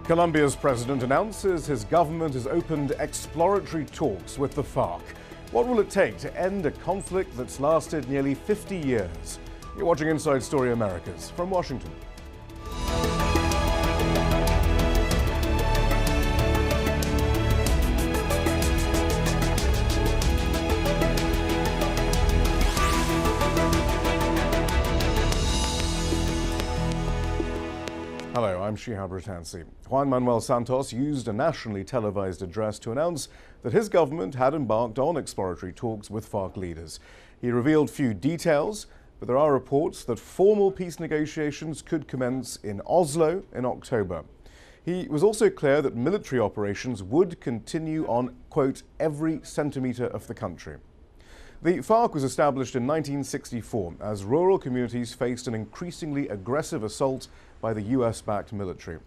Colombia's president announces his government has opened exploratory talks with the FARC. What will it take to end a conflict that's lasted nearly 50 years? You're watching Inside Story Americas from Washington. Hello, I'm Shihab Ratansi. Juan Manuel Santos used a nationally televised address to announce that his government had embarked on exploratory talks with FARC leaders. He revealed few details, but there are reports that formal peace negotiations could commence in Oslo in October. He was also clear that military operations would continue on, quote, every centimetre of the country. The FARC was established in 1964 as rural communities faced an increasingly aggressive assault by the US-backed military.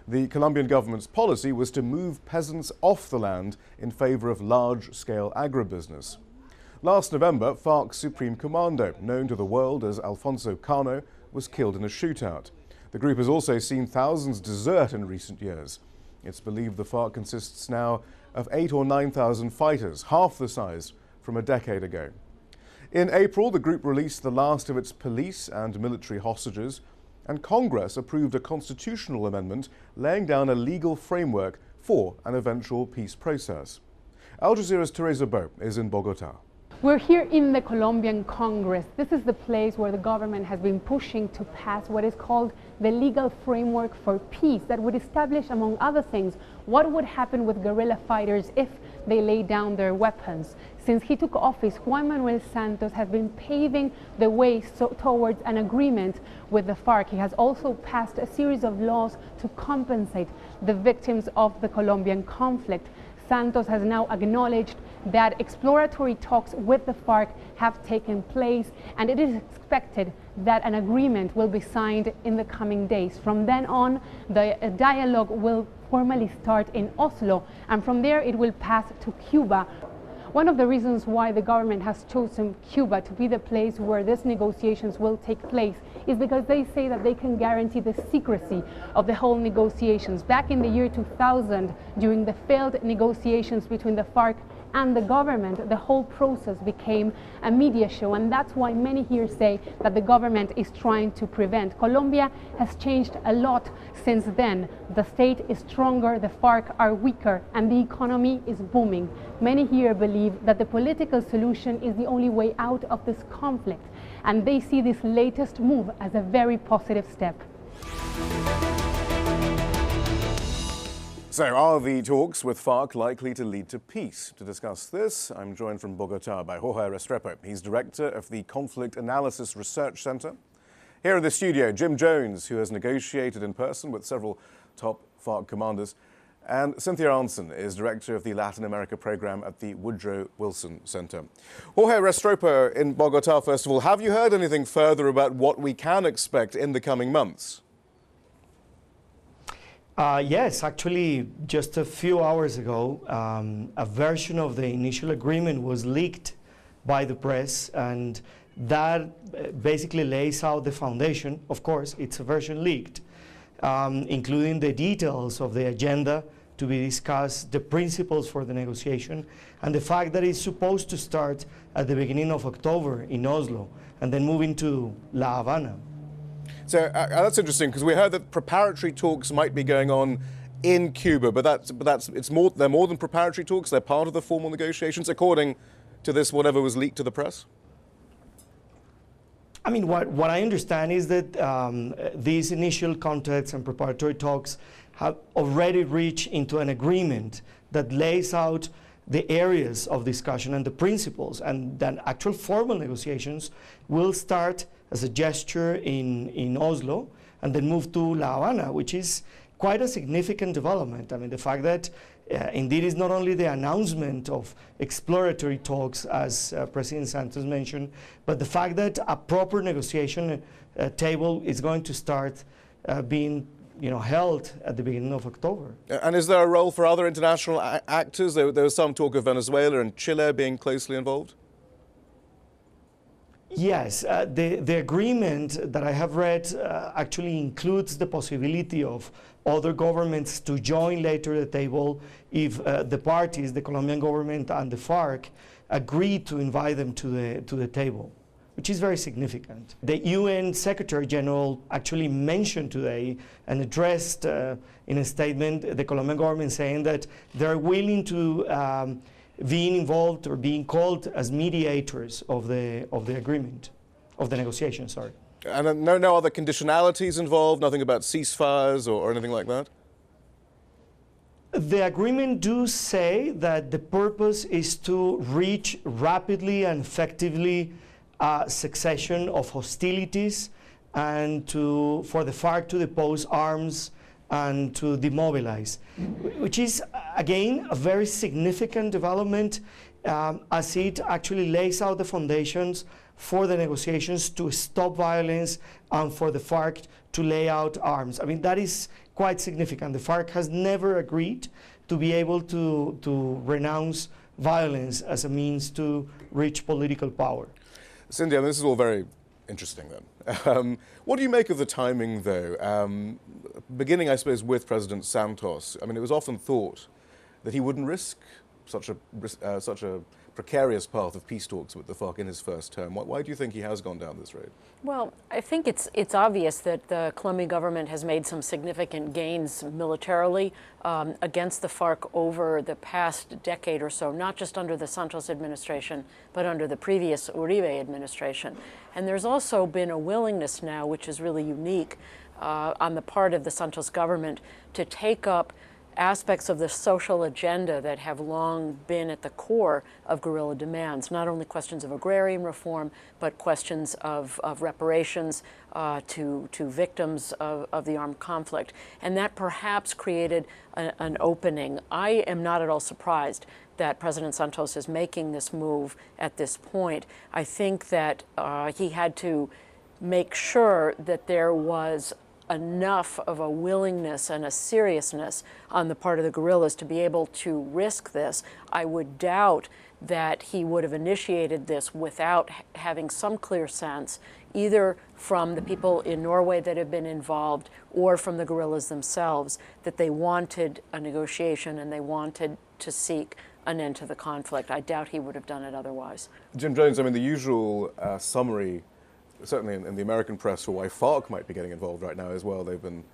The Colombian government's policy was to move peasants off the land in favor of large-scale agribusiness. Last November, FARC's Supreme Commando, known to the world as Alfonso Cano, was killed in a shootout. The group has also seen thousands desert in recent years. It's believed the FARC consists now of 8,000 or 9,000 fighters, half the size from a decade ago. In April, the group released the last of its police and military hostages, and Congress approved a constitutional amendment laying down a legal framework for an eventual peace process. Al Jazeera's Teresa Bo is in Bogota. We're here in the Colombian Congress. This is the place where the government has been pushing to pass what is called the legal framework for peace that would establish, among other things, what would happen with guerrilla fighters if they lay down their weapons. Since he took office, Juan Manuel Santos has been paving the way towards an agreement with the FARC. He has also passed a series of laws to compensate the victims of the Colombian conflict. Santos has now acknowledged that exploratory talks with the FARC have taken place, and it is expected that an agreement will be signed in the coming days. From then on, the dialogue will formally start in Oslo, and from there it will pass to Cuba. One of the reasons why the government has chosen Cuba to be the place where these negotiations will take place is because they say that they can guarantee the secrecy of the whole negotiations. Back in the year 2000, during the failed negotiations between the FARC and the government, the whole process became a media show, and that's why many here say that the government is trying to prevent. Colombia has changed a lot since then. The state is stronger, the FARC are weaker, and the economy is booming. Many here believe that the political solution is the only way out of this conflict, and they see this latest move as a very positive step. So, are the talks with FARC likely to lead to peace? To discuss this, I'm joined from Bogota by Jorge Restrepo. He's director of the Conflict Analysis Research Center. Here in the studio, Jim Jones, who has negotiated in person with several top FARC commanders, and Cynthia Arnson is director of the Latin America program at the Woodrow Wilson Center. Jorge Restrepo in Bogota, first of all, have you heard anything further about what we can expect in the coming months? Yes, actually, just a few hours ago, a version of the initial agreement was leaked by the press, and that basically lays out the foundation. Of course, it's a version leaked, including the details of the agenda to be discussed, the principles for the negotiation, and the fact that it's supposed to start at the beginning of October in Oslo and then move into La Habana. So that's interesting, because we heard that preparatory talks might be going on in Cuba, but they're more than preparatory talks. They're part of the formal negotiations, according to this, whatever was leaked to the press. I mean, what I understand is that these initial contacts and preparatory talks have already reached into an agreement that lays out the areas of discussion and the principles, and then actual formal negotiations will start as a gesture in Oslo and then move to La Habana, which is quite a significant development. I mean, the fact that indeed is not only the announcement of exploratory talks, as President Santos mentioned, but the fact that a proper negotiation table is going to start being held at the beginning of October. And is there a role for other international actors? There was some talk of Venezuela and Chile being closely involved. Yes, the agreement that I have read actually includes the possibility of other governments to join later the table if the parties, the Colombian government and the FARC, agree to invite them to the table, which is very significant. The UN Secretary General actually mentioned today and addressed in a statement the Colombian government saying that they're willing to being involved or being called as mediators of the agreement, of the negotiation, sorry. And no other conditionalities involved, nothing about ceasefires or anything like that? The agreement do say that the purpose is to reach rapidly and effectively a succession of hostilities and for the FARC to depose arms and to demobilize, which is, again, a very significant development as it actually lays out the foundations for the negotiations to stop violence and for the FARC to lay out arms. I mean, that is quite significant. The FARC has never agreed to be able to renounce violence as a means to reach political power. Cynthia, this is all very interesting then. What do you make of the timing, though? Beginning, I suppose, with President Santos, I mean, it was often thought that he wouldn't risk such a precarious path of peace talks with the FARC in his first term. Why do you think he has gone down this road? Well, I think it's obvious that the Colombian government has made some significant gains militarily against the FARC over the past decade or so, not just under the Santos administration, but under the previous Uribe administration. And there's also been a willingness now, which is really unique, on the part of the Santos government to take up aspects of the social agenda that have long been at the core of guerrilla demands, not only questions of agrarian reform, but questions of reparations to victims of the armed conflict. And that perhaps created an opening. I am not at all surprised that President Santos is making this move at this point. I think that he had to make sure that there was enough of a willingness and a seriousness on the part of the guerrillas to be able to risk this. I would doubt that he would have initiated this without having some clear sense, either from the people in Norway that have been involved or from the guerrillas themselves, that they wanted a negotiation and they wanted to seek an end to the conflict. I doubt he would have done it otherwise. Jim Jones, I mean, the usual summary, certainly in the American press, for why FARC might be getting involved right now as well. They've been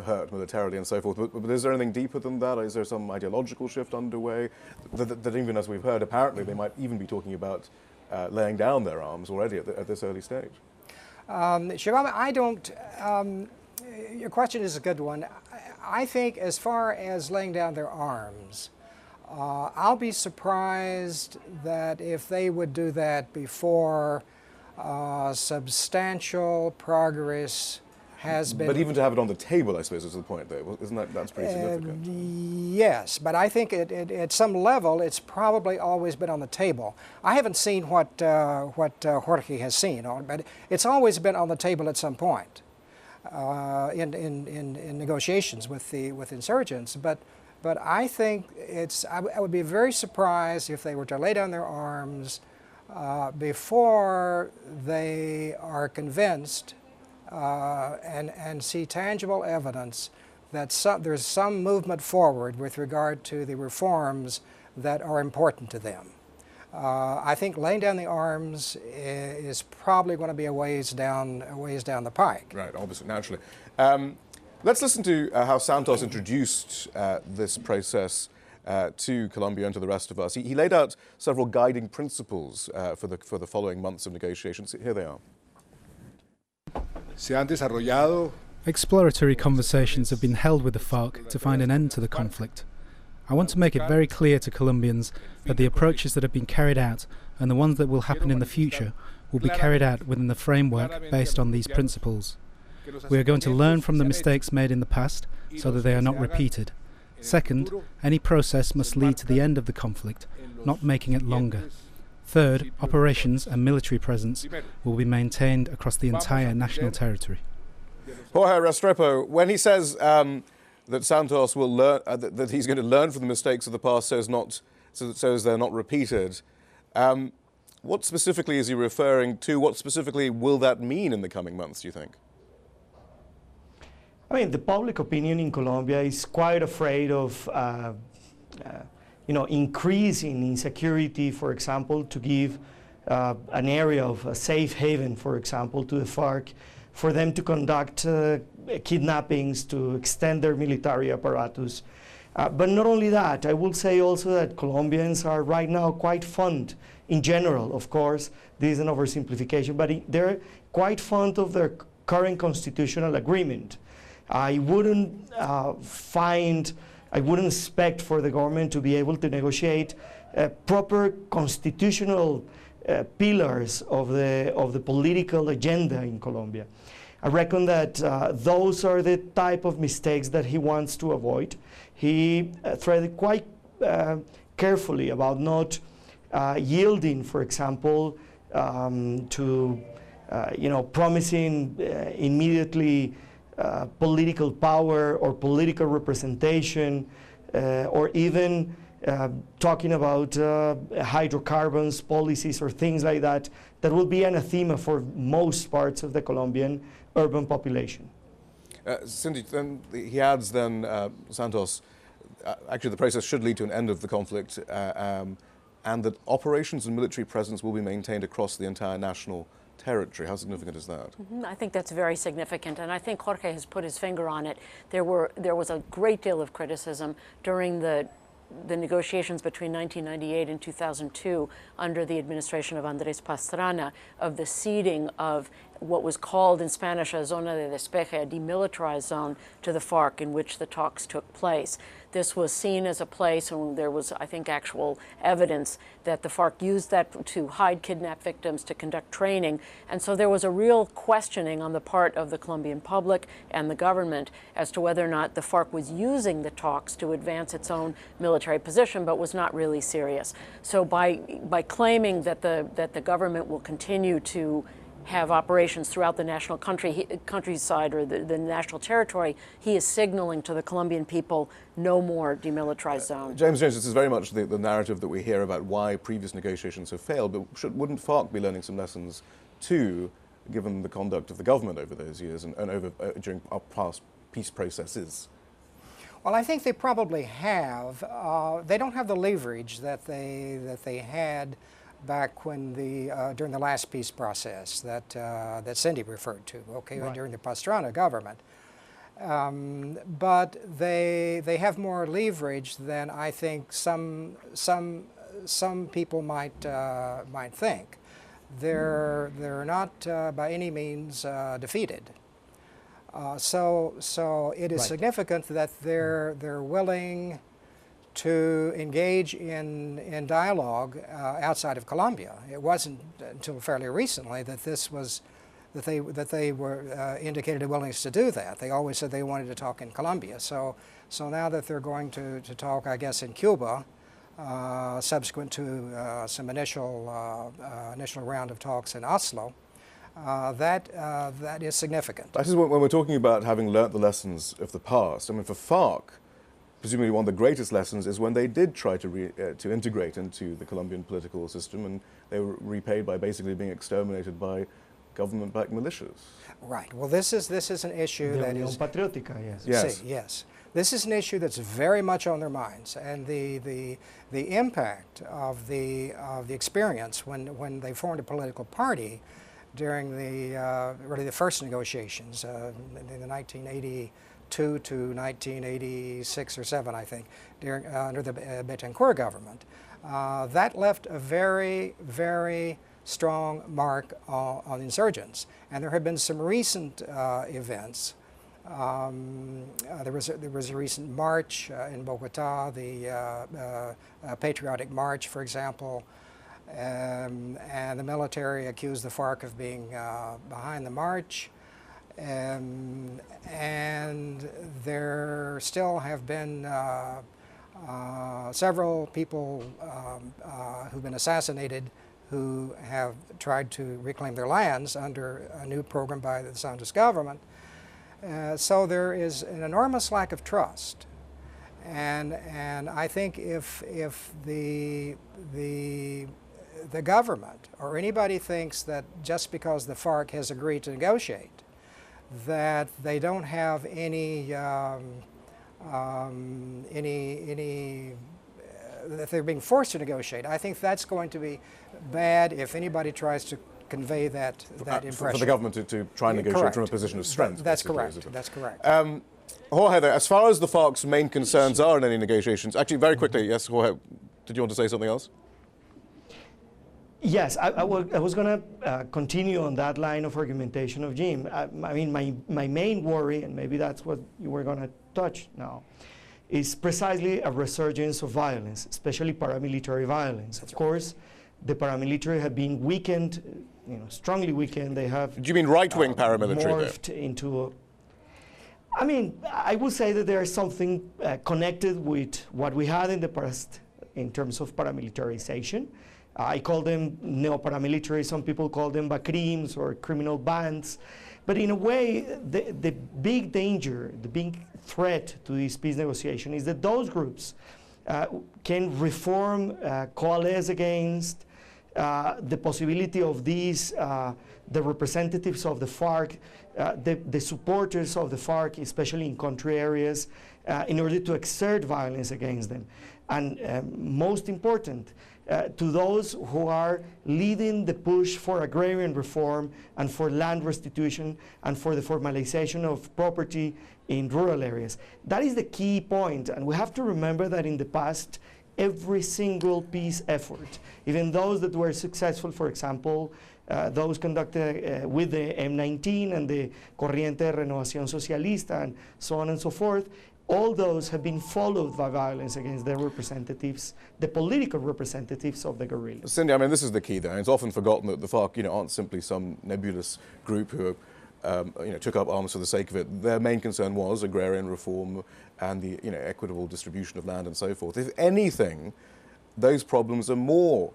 hurt militarily and so forth. But is there anything deeper than that? Is there some ideological shift underway? That even as we've heard, apparently they might even be talking about laying down their arms already at this early stage. Shivama, I don't. Your question is a good one. I think as far as laying down their arms, I'll be surprised that if they would do that before substantial progress has been. But even to have it on the table, I suppose, is the point, though. Isn't that's pretty significant? Yes, but I think at some level, it's probably always been on the table. I haven't seen what Jorge has seen, but it's always been on the table at some point in negotiations with insurgents. But I think I would be very surprised if they were to lay down their arms before they are convinced and see tangible evidence that there's some movement forward with regard to the reforms that are important to them. I think laying down the arms is probably going to be a ways down the pike. Right, obviously, naturally. Let's listen to how Santos introduced this process to Colombia and to the rest of us. He laid out several guiding principles for the following months of negotiations. Here they are. Exploratory conversations have been held with the FARC to find an end to the conflict. I want to make it very clear to Colombians that the approaches that have been carried out and the ones that will happen in the future will be carried out within the framework based on these principles. We are going to learn from the mistakes made in the past so that they are not repeated. Second, any process must lead to the end of the conflict, not making it longer. Third, operations and military presence will be maintained across the entire national territory. Jorge Restrepo, when he says that Santos will learn, that he's going to learn from the mistakes of the past so as they're not repeated, What specifically is he referring to? What specifically will that mean in the coming months, do you think? I mean, the public opinion in Colombia is quite afraid of increasing insecurity, for example, to give an area of a safe haven, for example, to the FARC, for them to conduct kidnappings, to extend their military apparatus. But not only that, I will say also that Colombians are right now quite fond, in general, of course, this is an oversimplification, but they're quite fond of their current constitutional agreement. I wouldn't expect for the government to be able to negotiate proper constitutional pillars of the political agenda in Colombia. I reckon that those are the type of mistakes that he wants to avoid. He threaded quite carefully about not yielding, for example, to promising immediately political power or political representation, or even talking about hydrocarbons policies or things like that, that will be anathema for most parts of the Colombian urban population. Cindy, then he adds then, Santos, actually the process should lead to an end of the conflict, and that operations and military presence will be maintained across the entire national territory. How significant is that? I think that's very significant, and I think Jorge has put his finger on it. There was a great deal of criticism during the negotiations between 1998 and 2002 under the administration of Andrés Pastrana, of the ceding of what was called in Spanish a zona de despeje, a demilitarized zone, to the FARC, in which the talks took place. This was seen as a place, and there was, I think, actual evidence that the FARC used that to hide kidnapped victims, to conduct training. And so there was a real questioning on the part of the Colombian public and the government as to whether or not the FARC was using the talks to advance its own military position, but was not really serious. So by claiming that the government will continue to have operations throughout the national countryside or the national territory, he is signaling to the Colombian people no more demilitarized zone. James Jones, this is very much the narrative that we hear about why previous negotiations have failed, but wouldn't FARC be learning some lessons too, given the conduct of the government over those years and during our past peace processes? Well, I think they probably have. They don't have the leverage that they had back when during the last peace process that Cindy referred to, okay, right, during the Pastrana government. But they have more leverage than I think some people might think. They're not by any means defeated. So it is significant that they're willing to engage in dialogue outside of Colombia. It wasn't until fairly recently that they were indicated a willingness to do that. They always said they wanted to talk in Colombia. So now that they're going to talk, I guess, in Cuba, subsequent to some initial round of talks in Oslo, that is significant. I suppose when we're talking about having learnt the lessons of the past, I mean, for FARC, presumably one of the greatest lessons is when they did try to integrate into the Colombian political system, and they were repaid by basically being exterminated by government-backed militias. Right. Well, this is an issue that is patriótica, yes. Yes. Yes. This is an issue that's very much on their minds, and the impact of the experience when they formed a political party during really the first negotiations in the 1982 to 1986 or 7, I think, under the Betancourt government. That left a very, very strong mark on insurgents. And there have been some recent events. There was a recent march in Bogota, the Patriotic March, for example, and the military accused the FARC of being behind the march. And there still have been several people who've been assassinated who have tried to reclaim their lands under a new program by the Santos government. So there is an enormous lack of trust. And I think if the the government or anybody thinks that just because the FARC has agreed to negotiate, that they don't have that they're being forced to negotiate. I think that's going to be bad if anybody tries to convey that impression. For the government to try and negotiate from a position of strength. That's correct. That's correct. Jorge, as far as the FARC's main concerns are in any negotiations, actually, very quickly, yes, Jorge, did you want to say something else? Yes, I was going to continue on that line of argumentation of Jim. I mean, my main worry, and maybe that's what you were going to touch now, is precisely a resurgence of violence, especially paramilitary violence. Of course, the paramilitary have been weakened, strongly weakened. They have. Do you mean right-wing paramilitary? Morphed into. I mean, I would say that there is something connected with what we had in the past in terms of paramilitarization. I call them neo-paramilitary. Some people call them bakrims or criminal bands. But in a way, the big danger, the big threat to this peace negotiation is that those groups can reform, coalesce against the possibility of these, the representatives of the FARC, the supporters of the FARC, especially in country areas, in order to exert violence against them. And most important, to those who are leading the push for agrarian reform and for land restitution and for the formalization of property in rural areas. That is the key point, and we have to remember that in the past, every single peace effort, even those that were successful, for example, those conducted with the M19 and the Corriente de Renovación Socialista and so on and so forth, all those have been followed by violence against their representatives, the political representatives of the guerrillas. Cynthia, I mean, this is the key there. It's often forgotten that the FARC, aren't simply some nebulous group who, took up arms for the sake of it. Their main concern was agrarian reform and the, equitable distribution of land and so forth. If anything, those problems are more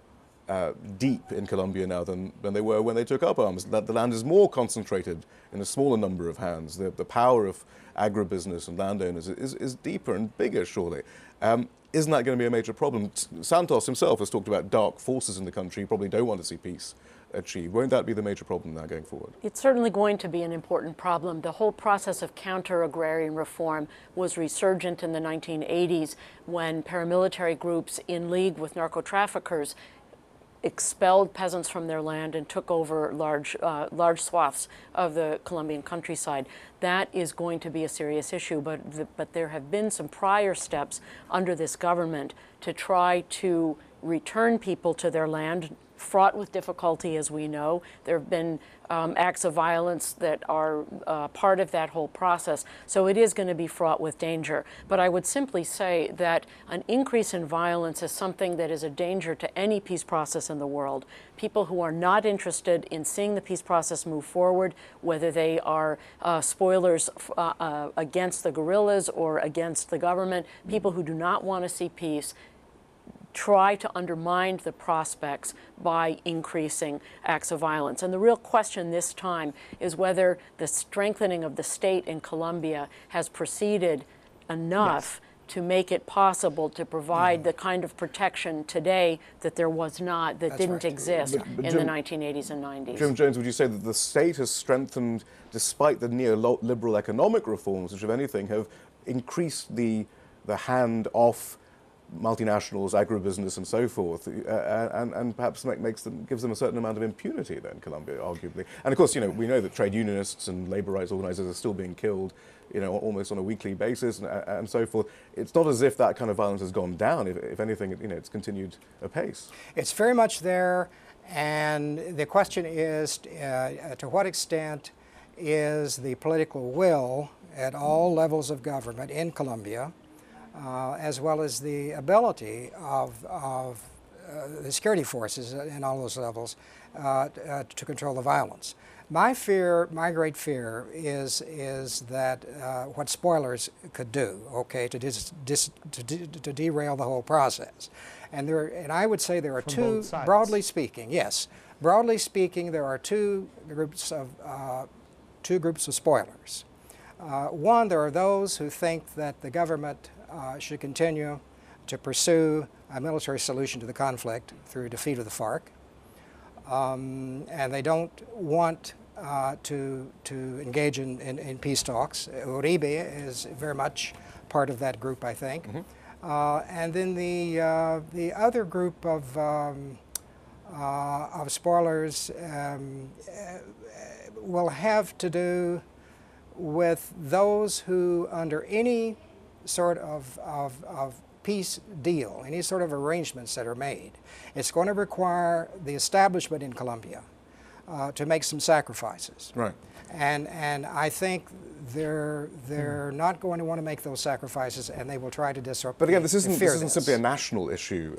deep in Colombia now than they were when they took up arms. That the land is more concentrated in a smaller number of hands. The power of agribusiness and landowners is deeper and bigger, surely. Isn't that going to be a major problem? Santos himself has talked about dark forces in the country who probably don't want to see peace achieved. Won't that be the major problem now going forward? It's certainly going to be an important problem. The whole process of counter-agrarian reform was resurgent in the 1980s when paramilitary groups in league with narco-traffickers expelled peasants from their land and took over large swaths of the Colombian countryside. That is going to be a serious issue, but there have been some prior steps under this government to try to return people to their land, fraught with difficulty, as we know. There have been acts of violence that are part of that whole process. So it is going to be fraught with danger. But I would simply say that an increase in violence is something that is a danger to any peace process in the world. People who are not interested in seeing the peace process move forward, whether they are spoilers against the guerrillas or against the government, people who do not want to see peace, try to undermine the prospects by increasing acts of violence. And the real question this time is whether the strengthening of the state in Colombia has proceeded enough to make it possible to provide the kind of protection today that there was not, that didn't exist in the 1980s and 90s. Jim Jones, would you say that the state has strengthened despite the neoliberal economic reforms, which, if anything, have increased the hand off multinationals, agribusiness, and so forth, and perhaps gives them a certain amount of impunity then, Colombia, arguably. And of course, we know that trade unionists and labor rights organizers are still being killed, almost on a weekly basis, and so forth. It's not as if that kind of violence has gone down. If anything, it's continued apace. It's very much there, and the question is, to what extent is the political will at all levels of government in Colombia, as well as the ability of the security forces in all those levels to control the violence. My great fear is that what spoilers could do, to derail the whole process. And I would say there are two, broadly speaking, there are two groups of spoilers. One, there are those who think that the government should continue to pursue a military solution to the conflict through defeat of the FARC. And they don't want to engage in peace talks. Uribe is very much part of that group, I think. And then the other group of spoilers will have to do with those who, under any sort of peace deal, any sort of arrangements that are made, it's going to require the establishment in Colombia to make some sacrifices. Right. And I think they're not going to want to make those sacrifices, and they will try to disrupt. But again, this isn't simply a national issue,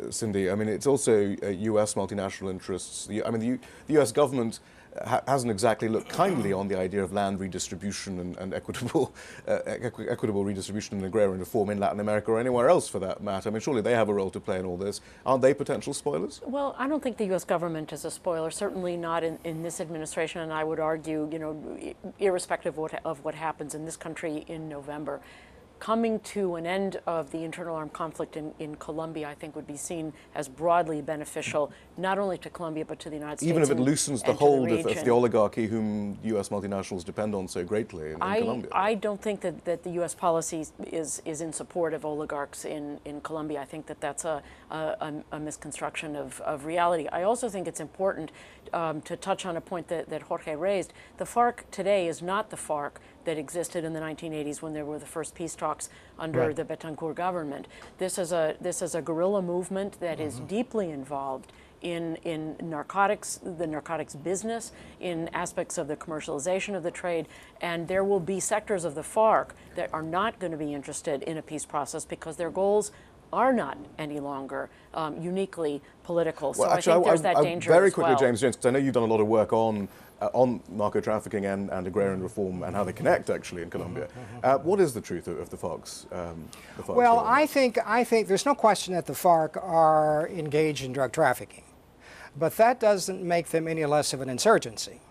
Cindy. I mean, it's also U.S. multinational interests. I mean, the U.S. government hasn't exactly looked kindly on the idea of land redistribution and equitable redistribution and agrarian reform in Latin America or anywhere else for that matter. I mean, surely they have a role to play in all this. Aren't they potential spoilers? Well, I don't think the U.S. government is a spoiler, certainly not in this administration, and I would argue, you know, irrespective of what happens in this country in November, coming to an end of the internal armed conflict in Colombia, I think, would be seen as broadly beneficial, not only to Colombia, but to the United States. Even if it loosens the hold of the oligarchy whom U.S. multinationals depend on so greatly in Colombia. I don't think that the U.S. policy is in support of oligarchs in Colombia. I think that that's a misconstruction of reality. I also think it's important to touch on a point that Jorge raised. The FARC today is not the FARC that existed in the 1980s when there were the first peace talks under the Betancourt government. This is a guerrilla movement that is deeply involved in narcotics, the narcotics business, in aspects of the commercialization of the trade, and there will be sectors of the FARC that are not going to be interested in a peace process because their goals are not any longer uniquely political. Well, so actually, I think there's that danger very as quickly, well. James Jones, because I know you've done a lot of work on narco-trafficking and agrarian reform and how they connect, actually, in Colombia. What is the truth of the FARC's Well, role? I think there's no question that the FARC are engaged in drug trafficking, but that doesn't make them any less of an insurgency.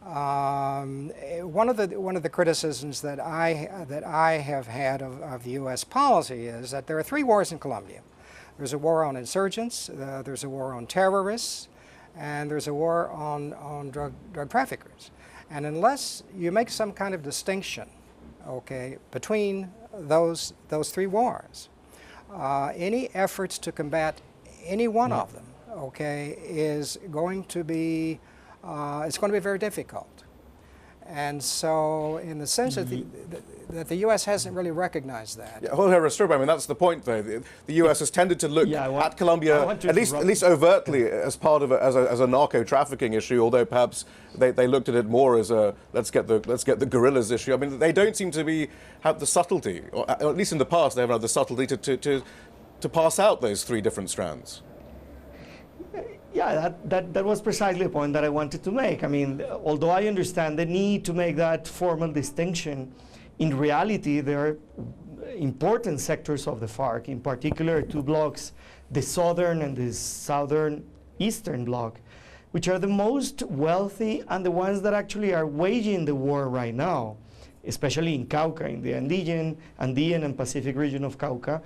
One of the criticisms that I have had of U.S. policy is that there are three wars in Colombia. There's a war on insurgents, there's a war on terrorists, and there's a war on drug traffickers. And unless you make some kind of distinction, okay, between those three wars, any efforts to combat any one of them, okay, is going to be very difficult. And so, in the sense that the U.S. hasn't really recognized that. Yeah, Jorge Restrepo, I mean, that's the point, though. The U.S. has tended to look at Colombia, at least overtly, as part of as a narco-trafficking issue, although perhaps they looked at it more as a let's get the guerrillas issue. I mean, they don't seem to have the subtlety, or at least in the past, they haven't had the subtlety to pass out those three different strands. Yeah, that was precisely the point that I wanted to make. I mean, although I understand the need to make that formal distinction, in reality, there are important sectors of the FARC, in particular two blocks, the southern and the southern eastern bloc, which are the most wealthy and the ones that actually are waging the war right now, especially in Cauca, in the Andean and Pacific region of Cauca.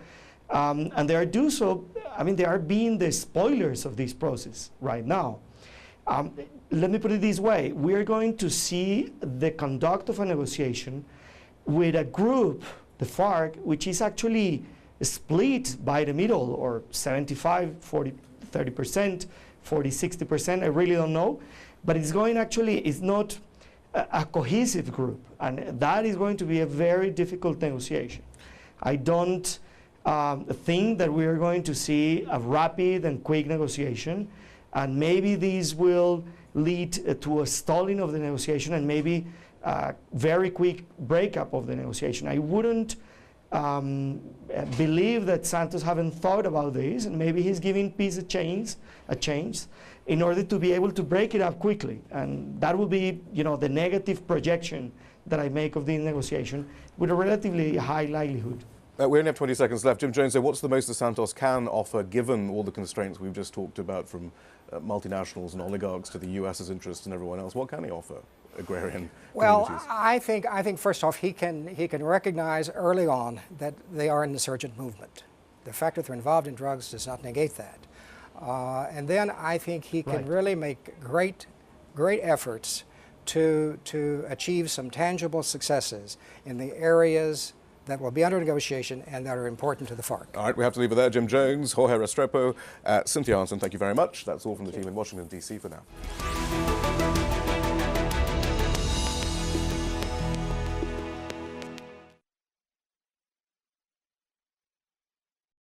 And they are they are being the spoilers of this process right now. Let me put it this way. We are going to see the conduct of a negotiation with a group, the FARC, which is actually split by the middle, or 75, 40, 30%, 40, 60%, I really don't know. But it's not a cohesive group. And that is going to be a very difficult negotiation. I don't think that we are going to see a rapid and quick negotiation, and maybe this will lead to a stalling of the negotiation and maybe a very quick breakup of the negotiation. I wouldn't believe that Santos haven't thought about this, and maybe he's giving peace a chance in order to be able to break it up quickly. And that will be, the negative projection that I make of the negotiation with a relatively high likelihood. We only have 20 seconds left. Jim Jones, so what's the most that Santos can offer, given all the constraints we've just talked about, from multinationals and oligarchs to the U.S.'s interests and everyone else? What can he offer agrarian communities? I think first off, he can recognize early on that they are an insurgent movement, the fact that they're involved in drugs does not negate that. And then I think he can really make great efforts to achieve some tangible successes in the areas that will be under negotiation and that are important to the FARC. All right, we have to leave it there. Jim Jones, Jorge Restrepo, Cynthia Arnson, thank you very much. That's all from the team in Washington, D.C. for now.